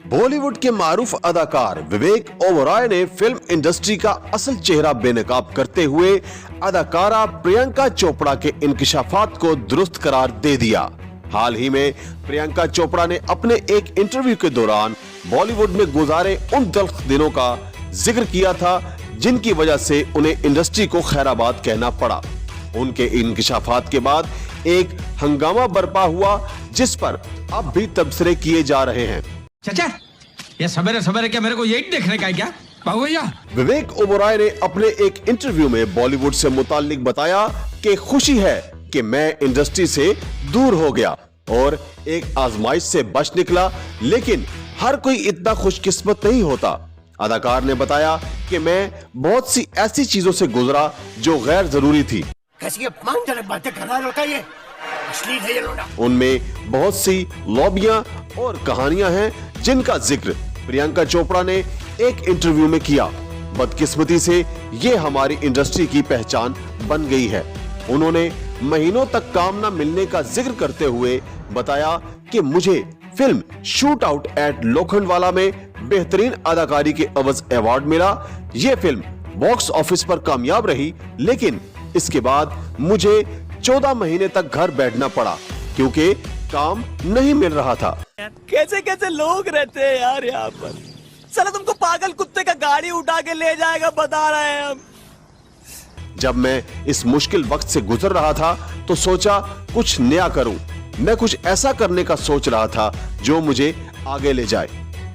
बॉलीवुड के मारूफ अदाकार विवेक ओबेरॉय ने फिल्म इंडस्ट्री का असल चेहरा बेनकाब करते हुए अदाकारा प्रियंका चोपड़ा के इंकिशाफात को दुरुस्त करार दे दिया। हाल ही में प्रियंका चोपड़ा ने अपने एक इंटरव्यू के दौरान बॉलीवुड में गुजारे उन तल्ख दिनों का जिक्र किया था जिनकी वजह से उन्हें इंडस्ट्री को खैराबाद कहना पड़ा। उनके इंकिशाफात के बाद एक हंगामा बरपा हुआ जिस पर अब भी तबसरे किए जा रहे हैं। चाचा, ये सवेरे सवेरे क्या मेरे को यही देखने का है क्या? बाबू भैया, विवेक ओबेरॉय ने अपने एक इंटरव्यू में बॉलीवुड से मुताल्लिक बताया कि खुशी है कि मैं इंडस्ट्री से दूर हो गया और एक आजमाइश से बच निकला, लेकिन हर कोई इतना खुशकिस्मत नहीं होता। अदाकार ने बताया कि मैं बहुत सी ऐसी चीजों से गुजरा जो गैर जरूरी थी। कैसी अपमानजनक बातें कर रहा है ये? अश्लील है ये लोड़ा। उनमें बहुत सी लॉबियां और कहानियां हैं जिनका जिक्र प्रियंका चोपड़ा ने एक इंटरव्यू में किया। बदकिस्मती से ये हमारी इंडस्ट्री की पहचान बन गई है। उन्होंने महीनों तक काम न मिलने का जिक्र करते हुए बताया कि मुझे film shoot out at Lokhandwala में बेहतरीन अदाकारी के अवज अवार्ड मिला। ये फिल्म बॉक्स ऑफिस पर कामयाब रही, लेकिन इसके बाद मुझे 14 महीने तक घर बैठना पड़ा क्योंकि काम नहीं मिल रहा था। कैसे कैसे लोग रहते हैं यार यहाँ पर। साला तुमको पागल कुत्ते का गाड़ी उठा के ले जाएगा, बता रहे हैं हम। जब मैं इस मुश्किल वक्त से गुजर रहा था तो सोचा कुछ नया करूं। मैं कुछ ऐसा करने का सोच रहा था जो मुझे आगे ले जाए।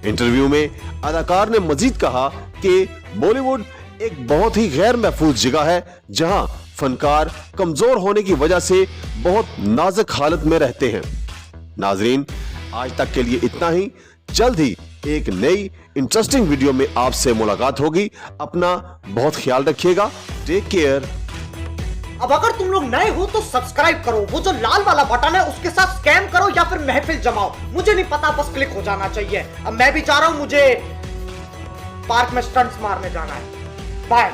इंटरव्यू में अदाकार ने मजीद कहा कि बॉलीवुड एक बहुत ही गैर महफूज जगह है जहां फनकार कमजोर होने की वजह से बहुत नाजुक हालत में रहते हैं। नाजरीन, आज तक के लिए इतना ही। जल्द ही एक नई इंटरेस्टिंग वीडियो में आपसे मुलाकात होगी। अपना बहुत ख्याल रखिएगा। Take care. अब अगर तुम लोग नए हो तो सब्सक्राइब करो, वो जो लाल वाला बटन है उसके साथ स्कैम करो या फिर महफिल जमाओ, मुझे नहीं पता, बस क्लिक हो जाना चाहिए। अब मैं भी जा रहा हूं, मुझे पार्क में स्टंट्स मारने जाना है। बाय।